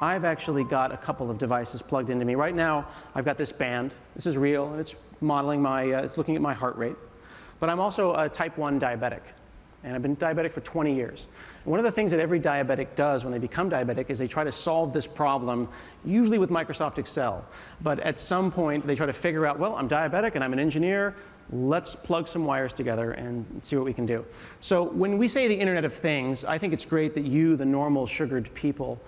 I've actually got a couple of devices plugged into me. Right now, I've got this band. This is real, and it's modeling my, it's looking at my heart rate. But I'm also a type 1 diabetic, and I've been diabetic for 20 years. And one of the things that every diabetic does when they become diabetic is they try to solve this problem, usually with Microsoft Excel. But at some point, they try to figure out, well, I'm diabetic and I'm an engineer. Let's plug some wires together and see what we can do. So when we say the Internet of Things, I think it's great that you, the normal sugared people,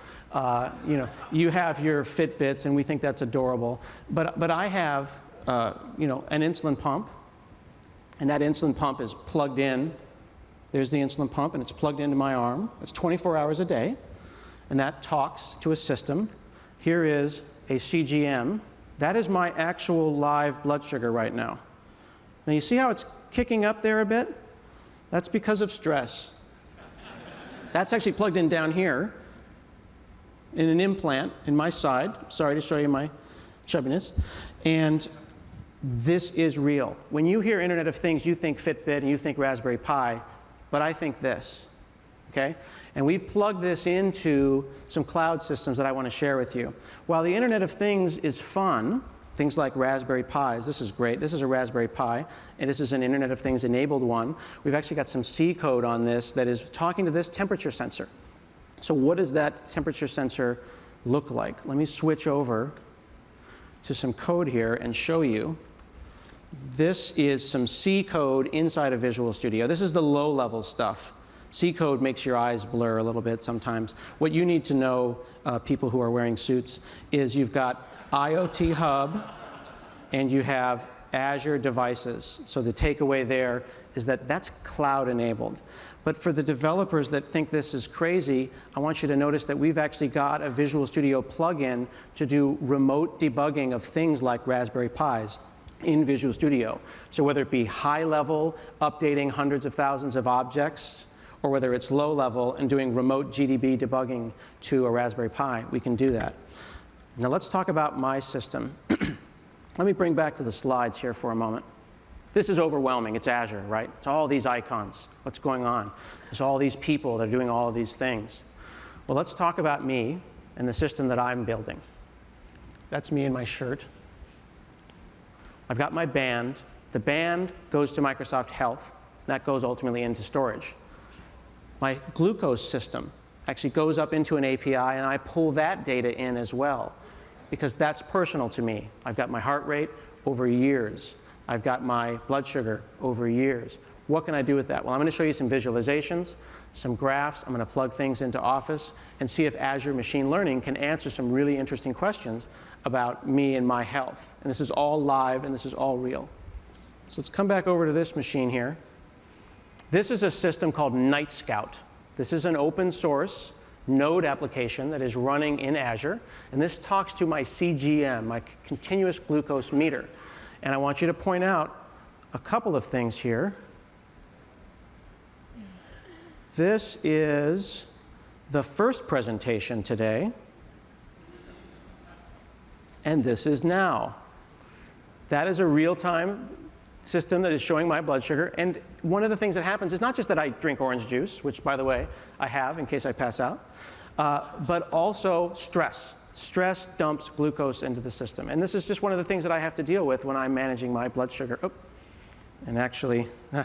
you have your Fitbits, and we think that's adorable. But I have, an insulin pump, and that insulin pump is plugged in. There's the insulin pump, and it's plugged into my arm. It's 24 hours a day, and that talks to a system. Here is a CGM. That is my actual live blood sugar right now. Now, you see how it's kicking up there a bit? That's because of stress. That's actually plugged in down here in an implant in my side. Sorry to show you my chubbiness. And this is real. When you hear Internet of Things, you think Fitbit and you think Raspberry Pi, but I think this, okay? And we've plugged this into some cloud systems that I want to share with you. While the Internet of Things is fun, things like Raspberry Pis, this is great. This is a Raspberry Pi, and this is an Internet of Things enabled one. We've actually got some C code on this that is talking to this temperature sensor. So what does that temperature sensor look like? Let me switch over to some code here and show you. This is some C code inside of Visual Studio. This is the low-level stuff. C code makes your eyes blur a little bit sometimes. What you need to know, people who are wearing suits, is you've got IoT Hub, and you have Azure devices. So the takeaway there is that that's cloud-enabled. But for the developers that think this is crazy, I want you to notice that we've actually got a Visual Studio plugin to do remote debugging of things like Raspberry Pis in Visual Studio. So whether it be high-level, updating hundreds of thousands of objects, or whether it's low-level and doing remote GDB debugging to a Raspberry Pi, we can do that. Now let's talk about my system. Let me bring back to the slides here for a moment. This is overwhelming. It's Azure, right? It's all these icons. What's going on? There's all these people that are doing all of these things. Well, let's talk about me and the system that I'm building. That's me in my shirt. I've got my band. The band goes to Microsoft Health. That goes ultimately into storage. My glucose system actually goes up into an API, and I pull that data in as well, because that's personal to me. I've got my heart rate over years. I've got my blood sugar over years. What can I do with that? Well, I'm going to show you some visualizations, some graphs. I'm going to plug things into Office and see if Azure Machine Learning can answer some really interesting questions about me and my health. And this is all live, and this is all real. So let's come back over to this machine here. This is a system called Night Scout. This is an open source node application that is running in Azure. And this talks to my CGM, my continuous glucose meter. And I want you to point out a couple of things here. This is the first presentation today. And this is now. That is a real-time system that is showing my blood sugar. And one of the things that happens is not just that I drink orange juice, which, by the way, I have in case I pass out, but also stress. Stress dumps glucose into the system. And this is just one of the things that I have to deal with when I'm managing my blood sugar. Oh, and actually, I'm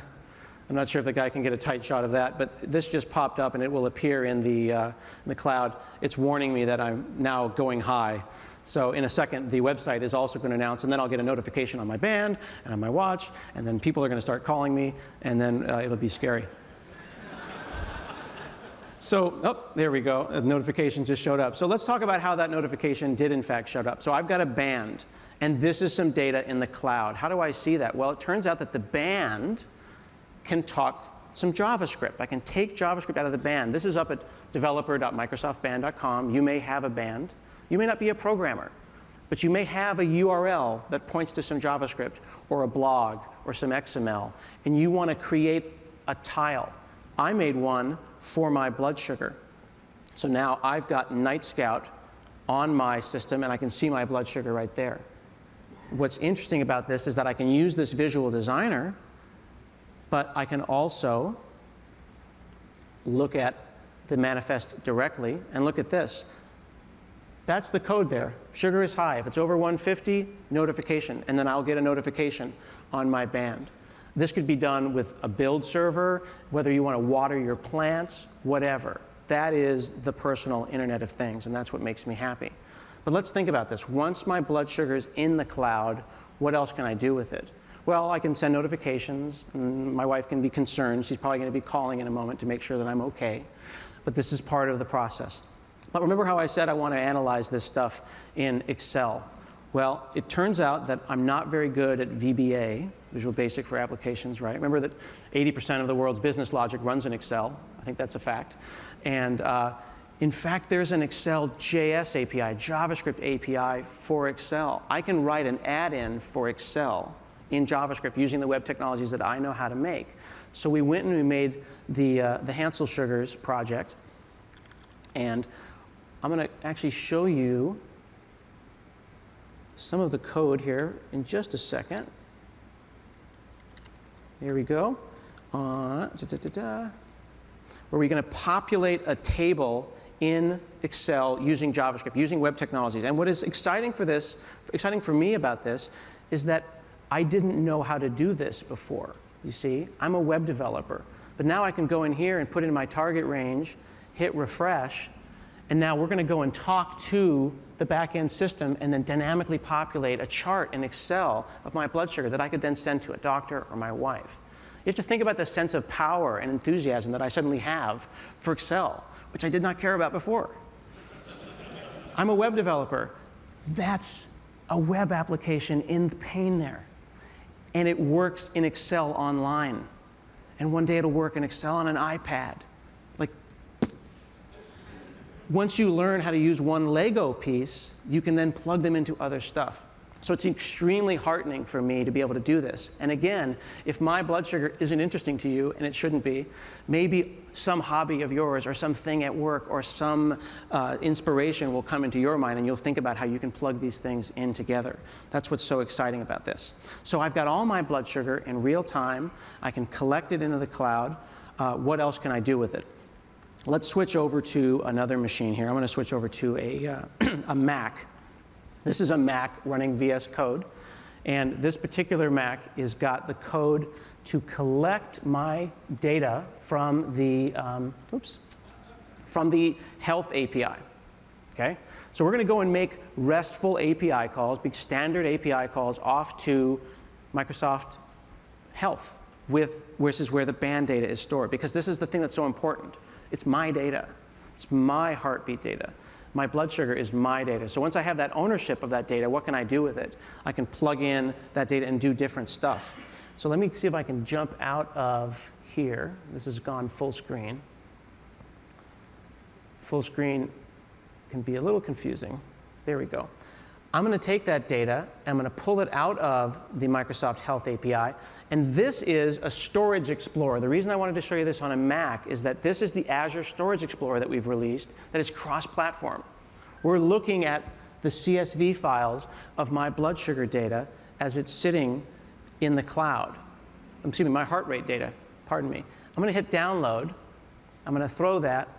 not sure if the guy can get a tight shot of that, but this just popped up, and it will appear in the cloud. It's warning me that I'm now going high. So in a second, the website is also going to announce, and then I'll get a notification on my band and on my watch, and then people are going to start calling me, and then it'll be scary. So, oh, there we go. A notification just showed up. So let's talk about how that notification did, in fact, show up. So I've got a band, and this is some data in the cloud. How do I see that? Well, it turns out that the band can talk some JavaScript. I can take JavaScript out of the band. This is up at developer.microsoftband.com. You may have a band. You may not be a programmer, but you may have a URL that points to some JavaScript or a blog or some XML, and you want to create a tile. I made one for my blood sugar. So now I've got Night Scout on my system, and I can see my blood sugar right there. What's interesting about this is that I can use this visual designer, but I can also look at the manifest directly, and look at this. That's the code there. Sugar is high. If it's over 150, notification, and then I'll get a notification on my band. This could be done with a build server, whether you want to water your plants, whatever. That is the personal Internet of Things, and that's what makes me happy. But let's think about this. Once my blood sugar is in the cloud, what else can I do with it? Well, I can send notifications. And my wife can be concerned. She's probably going to be calling in a moment to make sure that I'm okay. But this is part of the process. But remember how I said I want to analyze this stuff in Excel? Well, it turns out that I'm not very good at VBA, Visual Basic for Applications, right? Remember that 80% of the world's business logic runs in Excel. I think that's a fact. And in fact, there's an Excel JS API, JavaScript API for Excel. I can write an add-in for Excel in JavaScript using the web technologies that I know how to make. So we went and we made the Hansel Sugars project. And I'm going to actually show you some of the code here in just a second. Here we go. Where we're going to populate a table in Excel using JavaScript, using web technologies. And what is exciting for me about this is that I didn't know how to do this before. You see, I'm a web developer. But now I can go in here and put in my target range, hit refresh, and now we're going to go and talk to the back-end system and then dynamically populate a chart in Excel of my blood sugar that I could then send to a doctor or my wife. You have to think about the sense of power and enthusiasm that I suddenly have for Excel, which I did not care about before. I'm a web developer. That's a web application in the pane there. And it works in Excel online. And one day it'll work in Excel on an iPad. Like, once you learn how to use one Lego piece, you can then plug them into other stuff. So it's extremely heartening for me to be able to do this. And again, if my blood sugar isn't interesting to you, and it shouldn't be, maybe some hobby of yours or something at work or some inspiration will come into your mind, and you'll think about how you can plug these things in together. That's what's so exciting about this. So I've got all my blood sugar in real time. I can collect it into the cloud. What else can I do with it? Let's switch over to another machine here. I'm going to switch over to a Mac. This is a Mac running VS Code, and this particular Mac has got the code to collect my data from the Health API. Okay, so we're going to go and make RESTful API calls, big standard API calls, off to Microsoft Health, which is where the band data is stored, because this is the thing that's so important. It's my data. It's my heartbeat data. My blood sugar is my data. So once I have that ownership of that data, what can I do with it? I can plug in that data and do different stuff. So let me see if I can jump out of here. This has gone full screen. Full screen can be a little confusing. There we go. I'm going to take that data, I'm going to pull it out of the Microsoft Health API, and this is a storage explorer. The reason I wanted to show you this on a Mac is that this is the Azure Storage Explorer that we've released that is cross-platform. We're looking at the CSV files of my blood sugar data as it's sitting in the cloud. Excuse me, my heart rate data, pardon me. I'm going to hit download. I'm going to throw that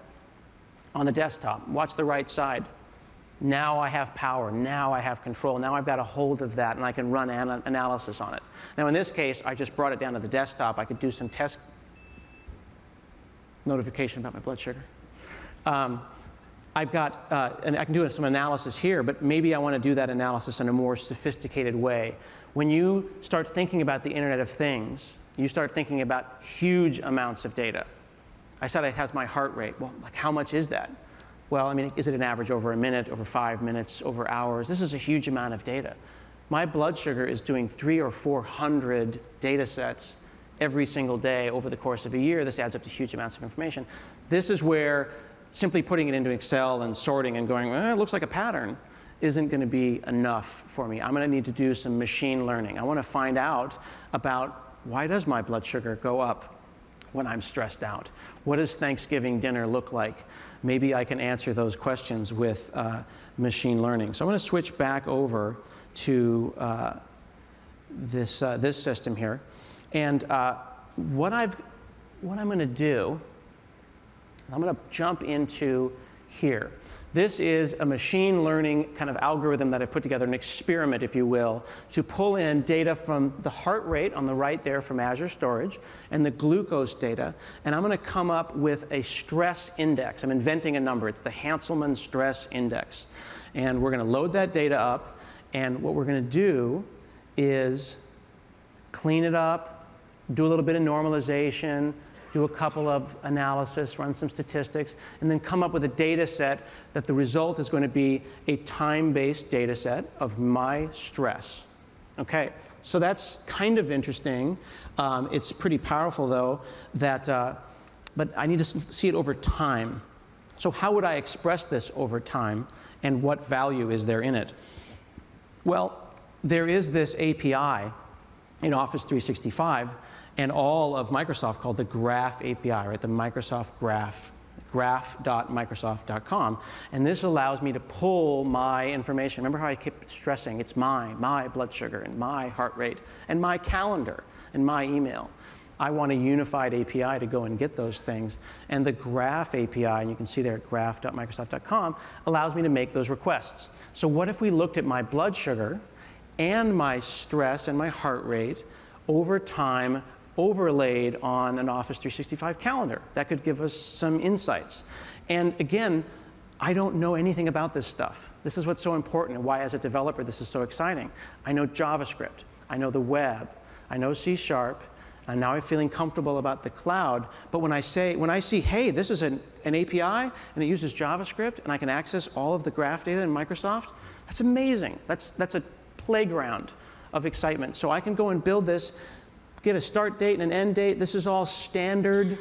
on the desktop. Watch the right side. Now I have power. Now I have control. Now I've got a hold of that, and I can run analysis on it. Now, in this case, I just brought it down to the desktop. I could do some test notification about my blood sugar. I've got, and I can do some analysis here, but maybe I want to do that analysis in a more sophisticated way. When you start thinking about the Internet of Things, you start thinking about huge amounts of data. I said it has my heart rate. Well, like, how much is that? Well, I mean, is it an average over a minute, over 5 minutes, over hours? This is a huge amount of data. My blood sugar is doing 300 or 400 data sets every single day over the course of a year. This adds up to huge amounts of information. This is where simply putting it into Excel and sorting and going, it looks like a pattern, isn't going to be enough for me. I'm going to need to do some machine learning. I want to find out about, why does my blood sugar go up when I'm stressed out? What does Thanksgiving dinner look like? Maybe I can answer those questions with machine learning. So I'm going to switch back over to this system here. And what I'm going to do is I'm going to jump into here. This is a machine learning kind of algorithm that I've put together, an experiment, if you will, to pull in data from the heart rate on the right there from Azure Storage and the glucose data. And I'm going to come up with a stress index. I'm inventing a number. It's the Hanselman stress index. And we're going to load that data up. And what we're going to do is clean it up, do a little bit of normalization, do a couple of analysis, run some statistics, and then come up with a data set that the result is going to be a time-based data set of my stress. Okay, so that's kind of interesting. It's pretty powerful, though, but I need to see it over time. So how would I express this over time, and what value is there in it? Well, there is this API in Office 365 and all of Microsoft called the Graph API, right? The Microsoft Graph, graph.microsoft.com. And this allows me to pull my information. Remember how I kept stressing? It's my blood sugar and my heart rate and my calendar and my email. I want a unified API to go and get those things. And the Graph API, and you can see there at graph.microsoft.com, allows me to make those requests. So what if we looked at my blood sugar and my stress and my heart rate over time, overlaid on an Office 365 calendar? That could give us some insights. And again, I don't know anything about this stuff. This is what's so important and why, as a developer, this is so exciting. I know JavaScript, I know the web, I know C#, and now I'm feeling comfortable about the cloud. But when I see, hey, this is an API, and it uses JavaScript, and I can access all of the graph data in Microsoft, that's amazing. That's a playground of excitement. So I can go and build this, get a start date and an end date. This is all standard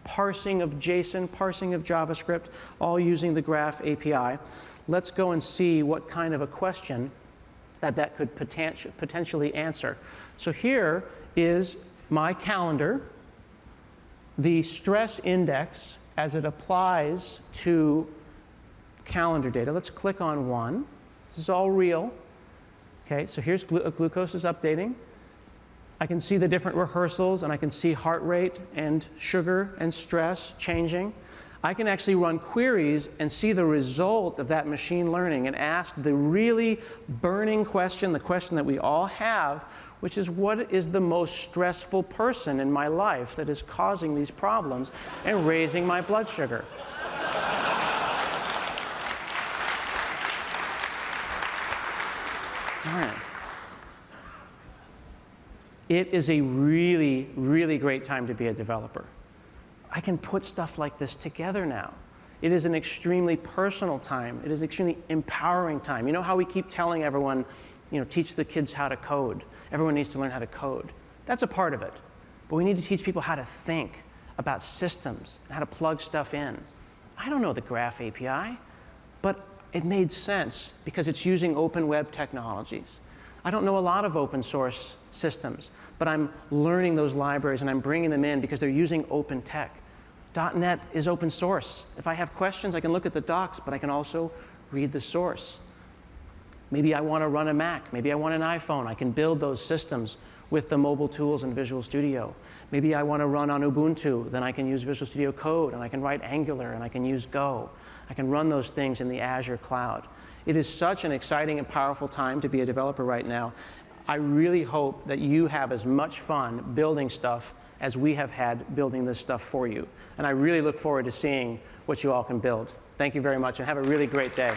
parsing of JSON, parsing of JavaScript, all using the Graph API. Let's go and see what kind of a question that could potentially answer. So here is my calendar, the stress index as it applies to calendar data. Let's click on one. This is all real. Okay, so here's glucose is updating. I can see the different rehearsals, and I can see heart rate and sugar and stress changing. I can actually run queries and see the result of that machine learning and ask the really burning question, the question that we all have, which is, what is the most stressful person in my life that is causing these problems and raising my blood sugar? Darn it. It is a really, really great time to be a developer. I can put stuff like this together now. It is an extremely personal time. It is an extremely empowering time. You know how we keep telling everyone, teach the kids how to code. Everyone needs to learn how to code. That's a part of it. But we need to teach people how to think about systems, and how to plug stuff in. I don't know the Graph API, but it made sense because it's using open web technologies. I don't know a lot of open source systems, but I'm learning those libraries and I'm bringing them in because they're using open tech. .NET is open source. If I have questions, I can look at the docs, but I can also read the source. Maybe I want to run a Mac. Maybe I want an iPhone. I can build those systems with the mobile tools in Visual Studio. Maybe I want to run on Ubuntu. Then I can use Visual Studio Code, and I can write Angular, and I can use Go. I can run those things in the Azure cloud. It is such an exciting and powerful time to be a developer right now. I really hope that you have as much fun building stuff as we have had building this stuff for you. And I really look forward to seeing what you all can build. Thank you very much, and have a really great day.